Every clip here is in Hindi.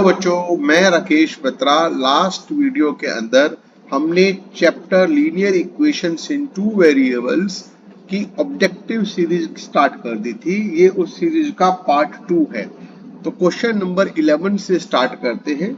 बच्चों, मैं राकेश बत्रा। लास्ट वीडियो के अंदर हमने चैप्टर लीनियर इक्वेशंस इन टू वेरिएबल्स की ऑब्जेक्टिव सीरीज स्टार्ट कर दी थी। ये उस सीरीज का पार्ट 2 है। तो क्वेश्चन नंबर 11 से स्टार्ट करते हैं।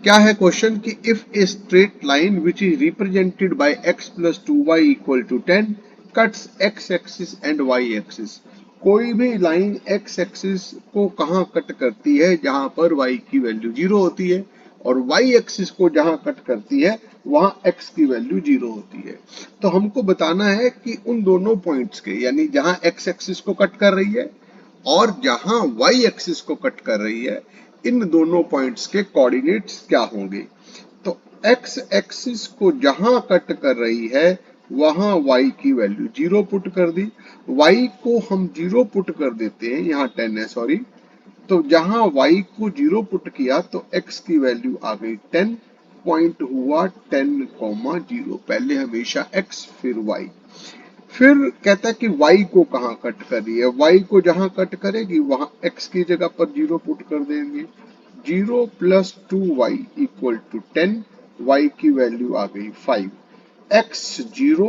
क्या है क्वेश्चन कि if a straight line which is represented by x plus 2y equal to 10 cuts x axis and y axis. कोई भी लाइन x एक्सिस को कहाँ कट करती है? जहां पर y की वैल्यू 0 होती है, और y एक्सिस को जहां कट करती है वहां x की वैल्यू 0 होती है। तो हमको बताना है कि उन दोनों पॉइंट्स के, यानी जहां x एक्सिस को कट कर रही है और जहां y एक्सिस को कट कर रही है, इन दोनों पॉइंट्स के कोऑर्डिनेट्स क्या होंगे। तो x एक्सिस को जहां कट कर रही है वहां y की वैल्यू 0 पुट कर दी। y को हम 0 पुट कर देते हैं, यहाँ 10 है सॉरी। तो जहां y को 0 पुट किया तो x की वैल्यू आ गई 10। पॉइंट हुआ 10,0। पहले हमेशा x फिर y। फिर कहता है कि y को कहाँ कट कर रही है। y को जहां कट करेगी वहां x की जगह पर 0 पुट कर देंगे। 0 plus 2y equal to 10। y की वैल्यू आ गई 5। x 0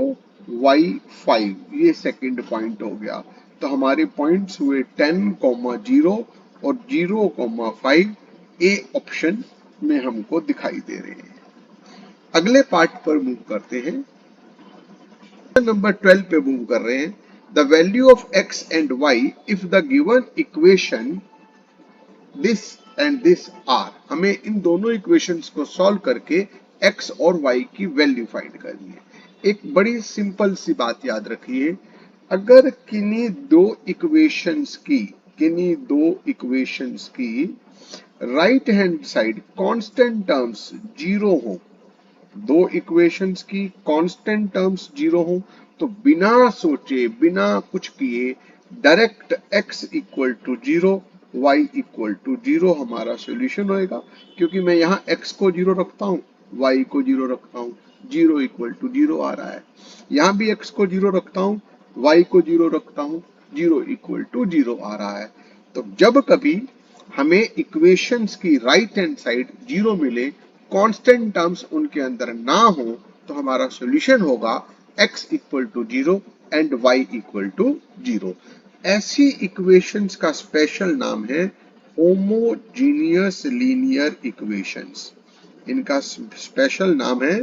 y 5, ये सेकंड पॉइंट हो गया। तो हमारे पॉइंट्स हुए 10,0 और 0,5। ए ऑप्शन में हमको दिखाई दे रहे हैं। अगले पार्ट पर मूव करते हैं। नंबर 12 पे मूव कर रहे हैं। The value of x and y if the given equation this and this are. हमें इन दोनों इक्वेशंस को सॉल्व करके x और y की वैल्यू फाइंड करनी है। एक बड़ी सिंपल सी बात याद रखिए, अगर किन्हीं दो इक्वेशंस की right hand side constant terms 0 हो, दो इक्वेशंस की कांस्टेंट टर्म्स 0 हो, तो बिना सोचे बिना कुछ किए direct x equal to 0 y equal to 0 हमारा सॉल्यूशन होएगा। क्योंकि मैं यहाँ x को 0 रखता हूँ, y को 0 रखता हूँ, 0 इक्वल टू 0 आ रहा है। यहाँ भी x को 0 रखता हूँ, y को 0 रखता हूँ, 0 इक्वल टू 0 आ रहा है। तो जब कभी हमें इक्वेशंस की राइट हैंड साइड 0 मिले, कांस्टेंट टर्म्स उनके अंदर ना हो, तो हमारा सॉल्यूशन होगा x equal to 0 and y equal to 0। ऐसी इक्वेशंस का स्पेशल नाम है होमोजीनियस लीनियर इक्वेशंस। इनका स्पेशल नाम है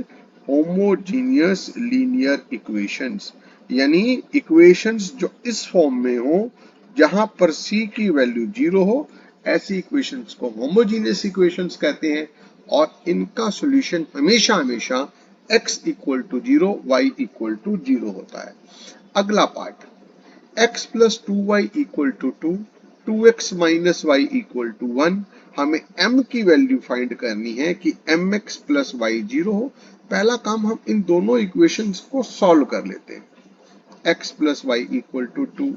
होमोजीनियस लीनियर इक्वेशंस, यानी इक्वेशंस जो इस फॉर्म में हो जहां पर c की वैल्यू 0 हो, ऐसी इक्वेशंस को होमोजीनियस इक्वेशंस कहते हैं। और इनका सॉल्यूशन हमेशा हमेशा x equal to 0 y equal to 0 होता है। अगला part, x plus 2y equal to 2, 2x minus y equal to 1। हमें m की वैल्यू फाइंड करनी है कि mx प्लस y 0 हो। पहला काम, हम इन दोनों इक्वेशंस को सॉल्व कर लेते हैं। x plus y equal to 2,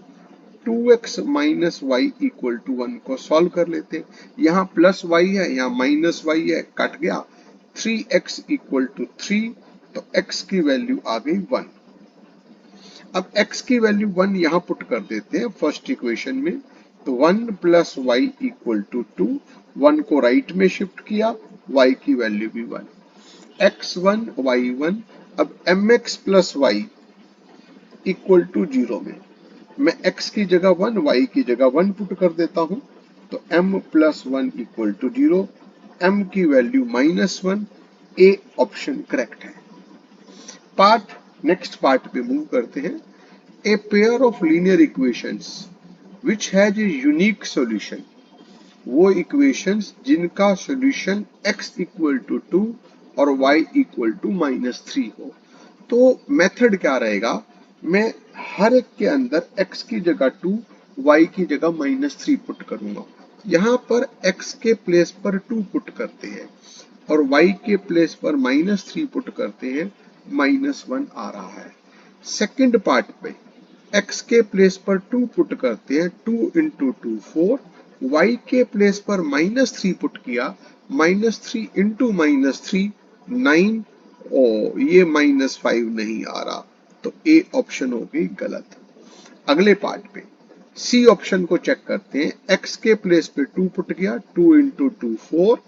2x minus y equal to 1 को सॉल्व कर लेते हैं। यहाँ प्लस y है, यहाँ माइनस y है, कट गया। 3x इक्वल टू 3, तो x की वैल्यू आ गई 1। अब x की वैल्यू 1 यहाँ पुट कर देते हैं फर्स्ट इक्वेशन में। तो 1 प्लस वाई इक्वल टू 2, 1 को राइट में शिफ्ट किया, y की वैल्यू भी 1, x1 y1। अब mx plus y equal to 0 में मैं x की जगह 1, y की जगह 1 पुट कर देता हूं। तो m plus 1 equal to 0, m की वैल्यू -1। ए ऑप्शन करेक्ट है। नेक्स्ट पार्ट पे मूव करते हैं। A pair of linear equations which has a unique solution. वो इक्वेशंस जिनका सॉल्यूशन x इक्वल टू 2 और y इक्वल टू -3 हो। तो मेथड क्या रहेगा, मैं हर एक के अंदर x की जगह 2, y की जगह -3 पुट करूंगा। यहाँ पर x के प्लेस पर 2 पुट करते हैं और y के प्लेस पर -3 पुट करते हैं, -1 आ रहा है। सेकंड पार्ट पे x के प्लेस पर 2 पुट करते हैं, 2 इंटू 2 4, y के प्लेस पर -3 पुट किया, -3 इंटू -3 9, ओ ये -5 नहीं आ रहा, तो ए ऑप्शन हो गई गलत। अगले पार्ट पे सी ऑप्शन को चेक करते हैं, एक्स के प्लेस पे 2 पुट किया, 2 इंटू 2 4,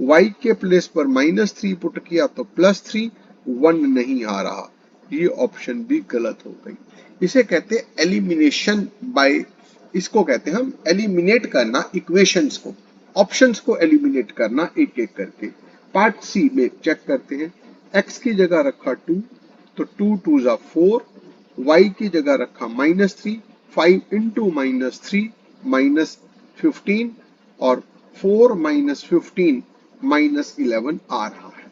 वाई के प्लेस पर -3 पुट किया तो +3, 1 नहीं आ रहा, ये ऑप्शन भी गलत हो गई। इसे कहते हैं एलिमिनेशन बाय, इसको कहते हैं हम एलिमिनेट करना इक्वेशंस को, ऑप्शंस को एलिमिनेट करना एक एक करके। पार्ट सी में चेक करते हैं, एक्स की जगह रखा 2, तो 2 2 जा 4, वाई की जगह रखा -3, 5 इंटू -3 -15, और 4 -15 -11 आ रहा है।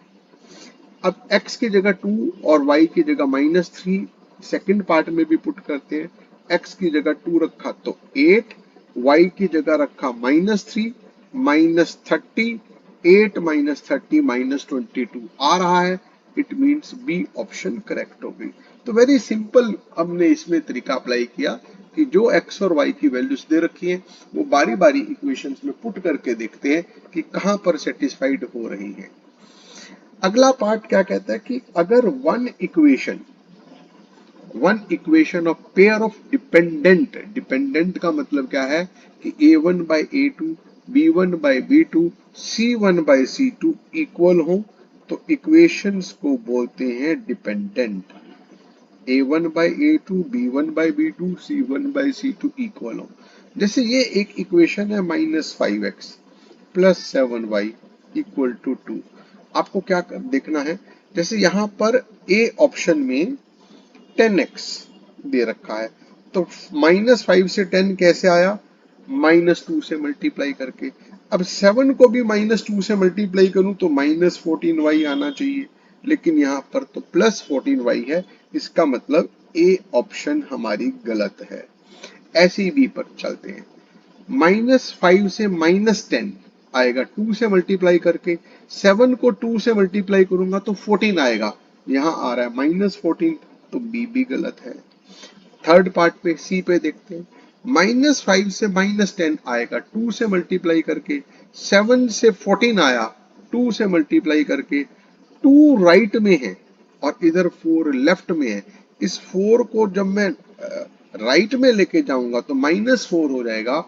अब x की जगह 2 और y की जगह -3 सेकंड पार्ट में भी पुट करते हैं, x की जगह 2 रखा तो 8, y की जगह रखा -3 -30, 8 -30 -22 आ रहा है, it means B option correct हो गई। तो वेरी सिंपल हमने इसमें तरीका अप्लाई किया कि जो x और y की वैल्यूज दे रखी हैं वो बारी बारी इक्वेशंस में पुट करके देखते हैं कि कहां पर सेटिस्फाइड हो रही है। अगला पार्ट क्या कहता है कि अगर one equation of pair of dependent, dependent का मतलब क्या है कि a1 by a2, b1 by b2, c1 by c2 equal हो तो इक्वेशंस को बोलते हैं dependent. a1 by a2, b1 by b2, c1 by c2 equal हो। जैसे ये एक इक्वेशन है -5x plus 7y equal to 2। आपको क्या देखना है, जैसे यहां पर ए ऑप्शन में 10x दे रखा है, तो -5 से 10 कैसे आया, -2 से मल्टीप्लाई करके। अब 7 को भी -2 से मल्टीप्लाई करूं तो -14y आना चाहिए, लेकिन यहां पर तो +14y है, इसका मतलब ए ऑप्शन हमारी गलत है। ऐसे बी पर चलते हैं, -5 से -10 आएगा 2 से मल्टीप्लाई करके, 7 को 2 से मल्टीप्लाई करूंगा तो 14 आएगा, यहां आ रहा है -14, तो बी भी गलत है। थर्ड पार्ट पे सी पे देखते हैं, -5 से -10 आएगा 2 से मल्टीप्लाई करके, 7 से 14 आया 2 से मल्टीप्लाई करके, 2 राइट में है और इधर 4 लेफ्ट में है। इस 4 को जब मैं राइट में लेके जाऊंगा तो -4 हो जाएगा,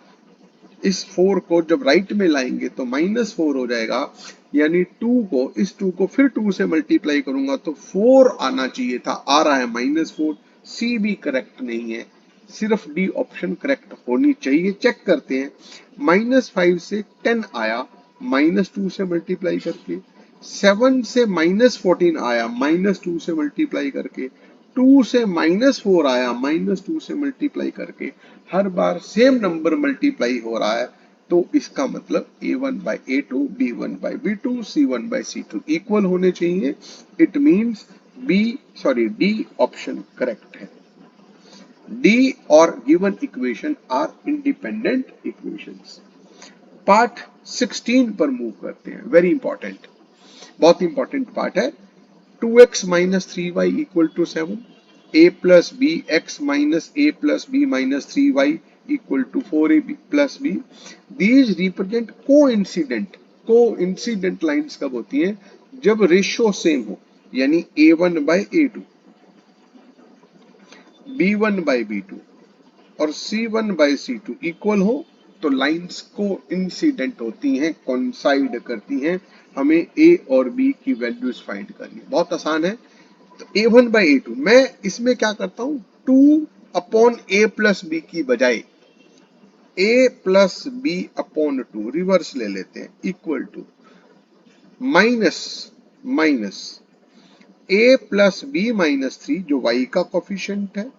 इस 4 को जब राइट में लाएंगे तो -4 हो जाएगा, यानी 2 को, इस 2 को फिर 2 से मल्टीप्लाई करूंगा तो 4 आना चाहिए था, आ रहा है -4। सी भी करेक्ट नहीं है, सिर्फ डी ऑप्शन करेक्ट होनी चाहिए। चेक करते हैं, -5 से 10 आया -2 से मल्टीप्लाई करके, 7 से -14 आया -2 से मल्टीप्लाई करके, 2 से -4 आया -2 से मल्टीप्लाई करके, हर बार सेम नंबर मल्टीप्लाई हो रहा है, तो इसका मतलब a1 by a2, b1 by b2, c1 by c2 equal होने चाहिए। It means D option correct है। डी और given equation are independent equations. Part 16 पर मूव करते हैं, वेरी इंपॉर्टेंट, बहुत इंपॉर्टेंट पार्ट है। 2x minus 3y equal to 7, a plus b x minus a plus b minus 3y equal to 4ab plus b. These represent coincident. Coincident lines कब होती हैं, जब रेशियो सेम हो, यानी a1 by a2, b1 by b2 और c1 by c2 इक्वल हो तो लाइंस को इंसिडेंट होती हैं, कोइंसाइड करती हैं। हमें a और b की वैल्यूज फाइंड करनी, बहुत आसान है। तो a1 by a2, मैं इसमें क्या करता हूं, 2 अपॉन a प्लस बी की बजाय a plus B upon 2 reverse ले लेते हैं, equal to minus minus a plus B minus 3 जो y का कोफिशिएंट है,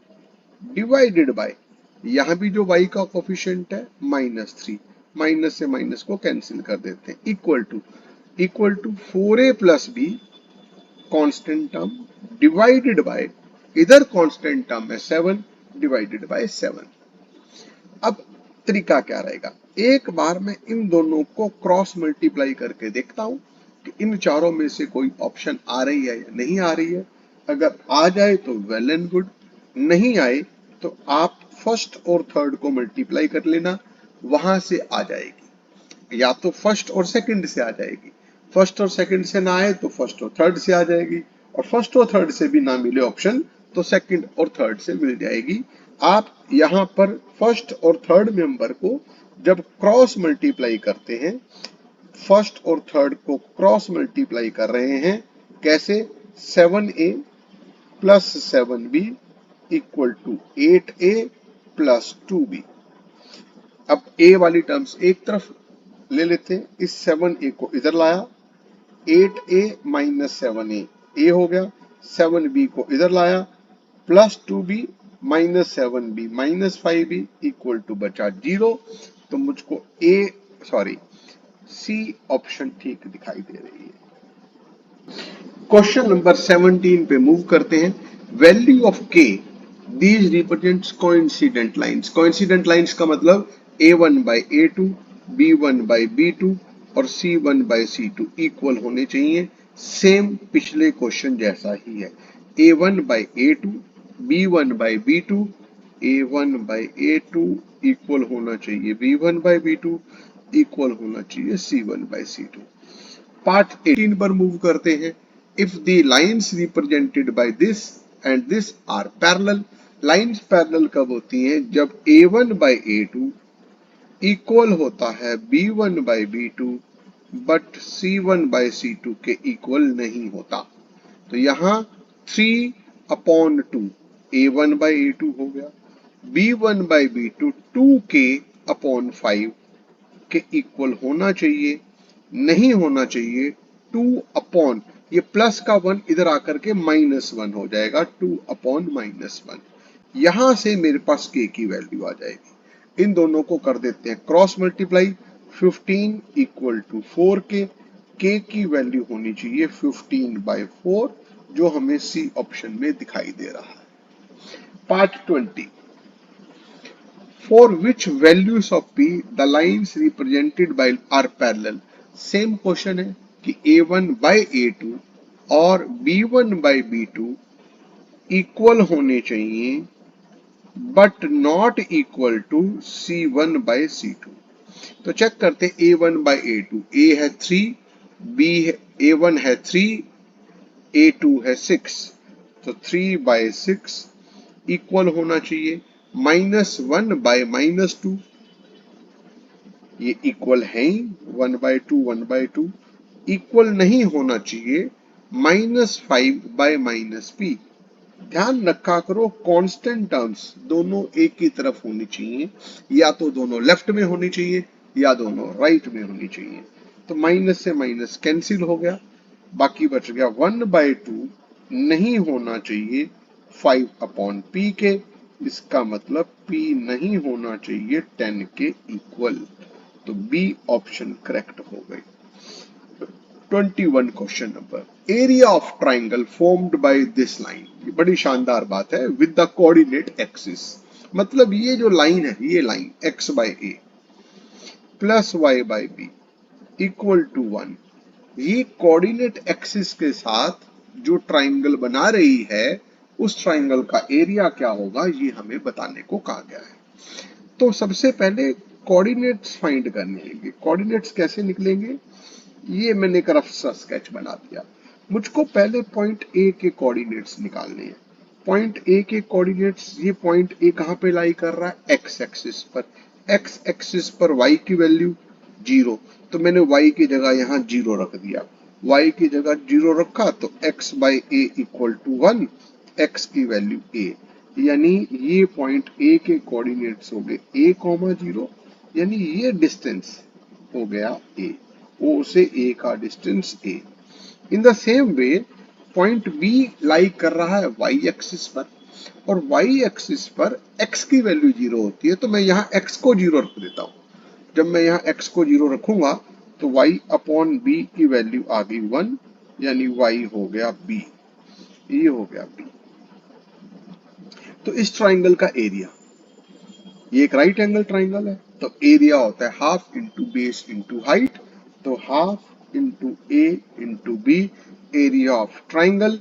डिवाइडेड बाय यहां भी जो y का कोफिशिएंट है -3, माइनस से माइनस को कैंसिल कर देते हैं, equal to 4a plus B constant term divided by, इधर कांस्टेंट टर्म है 7 डिवाइडेड बाय 7। अब तरीका क्या रहेगा, एक बार मैं इन दोनों को क्रॉस मल्टीप्लाई करके देखता हूं कि इन चारों में से कोई ऑप्शन आ रही है या नहीं आ रही है। अगर आ जाए तो वेल एंड गुड, नहीं आए तो आप फर्स्ट और थर्ड को मल्टीप्लाई कर लेना, वहां से आ जाएगी, या तो फर्स्ट और सेकंड से आ जाएगी, फर्स्ट और सेकंड से ना आए तो फर्स्ट और थर्ड से आ जाएगी, और फर्स्ट और थर्ड से भी ना मिले ऑप्शन तो सेकंड और थर्ड से मिल जाएगी। आप यहां पर फर्स्ट और थर्ड मेंबर को जब क्रॉस मल्टीप्लाई करते हैं, फर्स्ट और थर्ड को क्रॉस मल्टीप्लाई कर रहे हैं, कैसे? 7a plus 7b equal to 8a plus 2b। अब a वाली टर्म्स एक तरफ ले लेते हैं, इस 7a को इधर लाया, 8a माइनस 7a a हो गया, 7b को इधर लाया, plus 2b minus 7b minus 5b equal to बचा 0। तो मुझको सी ऑप्शन ठीक दिखाई दे रही है। क्वेश्चन नंबर 17 पे मूव करते हैं। Value of k these represents coincident lines. Coincident lines का मतलब a1 by a2, b1 by b2 और c1 बाई c2 इक्वल होने चाहिए। सेम पिछले क्वेश्चन जैसा ही है, a1 by a2, b1 by b2, a1 by a2 equal होना चाहिए b1 बाई b2 इक्वल होना चाहिए c1 बाई c2। पार्ट 18 पर मूव करते हैं। If the lines represented by this and this are parallel. Lines parallel कब होती हैं? जब a1 बाय a2 इक्वल होता है b1 by b2 but c1 by c2 के इक्वल नहीं होता। तो यहां 3/2 a1 बाय a2 हो गया, b1 बाय b2 2k/5 के इक्वल होना चाहिए, नहीं होना चाहिए 2 ये प्लस का 1 इधर आकर के -1 हो जाएगा, 2/-1। यहां से मेरे पास k की वैल्यू आ जाएगी। इन दोनों को कर देते हैं cross multiply, 15 equal to 4k। k की वैल्यू होनी चाहिए 15/4 जो हमें सी ऑप्शन में दिखाई दे रहा है। Part 20। For which values of p the lines represented by are parallel। Same question है कि a1 बाई a2 और b1 बाई b2 इक्वल होने चाहिए but not equal to c1 by c2। तो चेक करते a1 बाई a2, a है 3, b है a1 है 3, a2 है 6, तो 3 बाई 6 इक्वल होना चाहिए -1 बाय -2, ये इक्वल है ही 1/2 1/2। इक्वल नहीं होना चाहिए -5 बाय -p। ध्यान रखा करो कांस्टेंट टर्म्स दोनों एक ही तरफ होनी चाहिए, या तो दोनों लेफ्ट में होनी चाहिए या दोनों राइट में होनी चाहिए। तो माइनस से माइनस कैंसिल हो गया, बाकी बच गया 1/2 नहीं होना चाहिए 5/p के। इसका मतलब p नहीं होना चाहिए 10 के इक्वल। तो बी ऑप्शन करेक्ट हो गई। 21 question number. Area of triangle formed by this line. ये बड़ी शानदार बात है, विद द कोऑर्डिनेट एक्सिस। मतलब ये जो लाइन है, ये line x by a plus y by b equal to 1, ये कोऑर्डिनेट एक्सिस के साथ जो ट्राइंगल बना रही है उस ट्राइंगल का एरिया क्या होगा, ये हमें बताने को कहा गया है। तो सबसे पहले कोऑर्डिनेट्स फाइंड करने होंगे। कोऑर्डिनेट्स कैसे निकलेंगे, ये मैंने एक रफ सा स्केच बना दिया। मुझको पहले पॉइंट ए के कोऑर्डिनेट्स निकालने हैं। पॉइंट ए के कोऑर्डिनेट्स, ये पॉइंट ए कहां पे लाई कर रहा है? एक्स एक्सिस पर। एक्स एक्सिस पर y की वैल्यू 0, तो मैंने y की जगह यहां 0 रख दिया। y की जगह 0 रखा तो x by a equal to 1, x की वैल्यू a, यानी ये पॉइंट ए के कोऑर्डिनेट्स हो गए a,0, यानी ये डिस्टेंस हो गया a, o से a का distance a। In the same way point b लाई कर रहा है y एक्सिस पर, और y एक्सिस पर x की वैल्यू 0 होती है, तो मैं यहाँ x को 0 रख देता हूँ। जब मैं यहाँ x को 0 रखूंगा तो y/b की वैल्यू आ गई 1, यानी y हो गया b, ये हो गया b। तो इस ट्राइंगल का एरिया, ये एक राइट एंगल ट्राइंगल है, तो एरिया होता है half into base into height. तो half into a into b, area of triangle.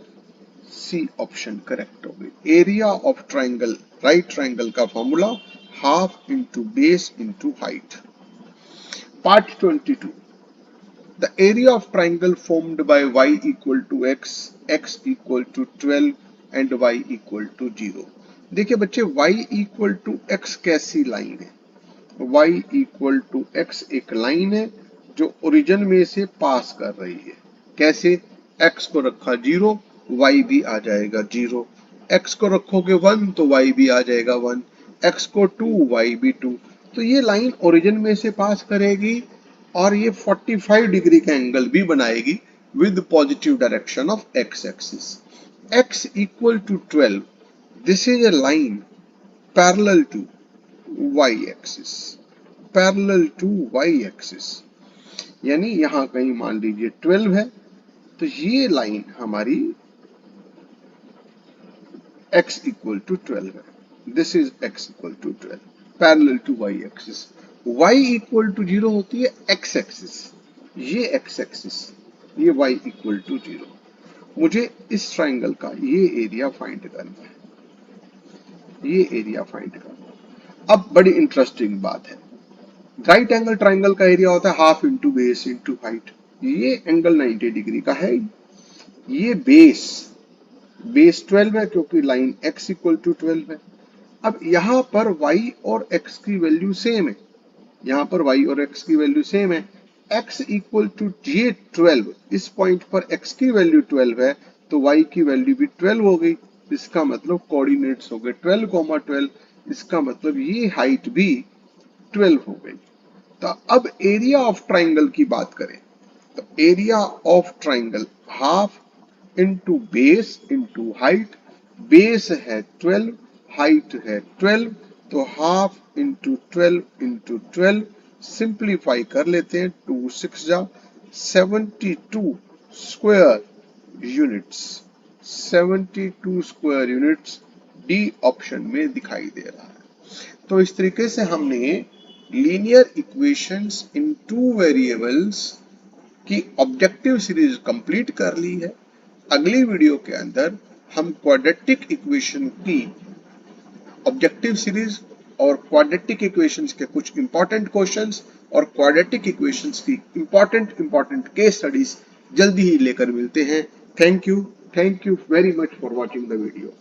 C option correct हो गई। Area of triangle, right triangle का formula half into base into height. Part 22। The area of triangle formed by y equal to x, x equal to 12 and y equal to 0। देखिए बच्चे y इक्वल टू एक्स कैसी लाइन है? y इक्वल टू एक्स एक लाइन है जो ओरिजिन में से पास कर रही है। कैसे? x को रखा 0, y भी आ जाएगा 0। x को रखोगे 1 तो y भी आ जाएगा 1, x को 2 y भी 2। तो ये लाइन ओरिजिन में से पास करेगी और ये 45 डिग्री का एंगल भी बनाएगी with positive direction of x axis. x equal to 12. This is a line parallel to y axis. Parallel to y axis. यानी यहां कहीं मान लीजिए 12 है, तो ये लाइन हमारी x equal to 12 है. This is x equal to 12. Parallel to y axis. y equal to 0 होती है x axis. ये x axis, ये y equal to 0. मुझे इस ट्राइंगल का ये एरिया फाइंड करना है, ये एरिया फाइंड करना है। अब बड़ी इंटरेस्टिंग बात है, राइट एंगल ट्राइंगल का एरिया होता है half into base into height. ये एंगल 90 डिग्री का है। ये बेस 12 है क्योंकि लाइन x इक्वल टू 12 है। अब यहां पर y और x की वैल्यू सेम है, यहां पर y और x की वैल्यू सेम है। x इक्वल टू ये 12, इस पॉइंट पर x की वैल्यू 12 है तो y की वैल्यू भी 12 हो गई। इसका मतलब कोऑर्डिनेट्स हो गए 12, 12। इसका मतलब ये हाइट भी 12 हो गई। तो अब एरिया ऑफ ट्राइंगल की बात करें तो area of triangle half into base into height. Base है 12, हाइट है 12, तो हाफ इंटू 12 इंटू 12। सिंप्लीफाई कर लेते हैं, 2 6 जा 72 square units. 72 square units D option में दिखाई दे रहा है। तो इस तरीके से हमने लीनियर इक्वेशंस इन टू वेरिएबल्स की ऑब्जेक्टिव सीरीज कंप्लीट कर ली है। अगली वीडियो के अंदर हम क्वाड्रेटिक इक्वेशन की ऑब्जेक्टिव सीरीज और क्वाड्रेटिक इक्वेशंस के कुछ इंपॉर्टेंट क्वेश्चंस और क्वाड्रेटिक इक्वेशंस की इंपॉर्टेंट केस स्टडीज जल्दी ही लेकर मिलते हैं। Thank you very much for watching the video.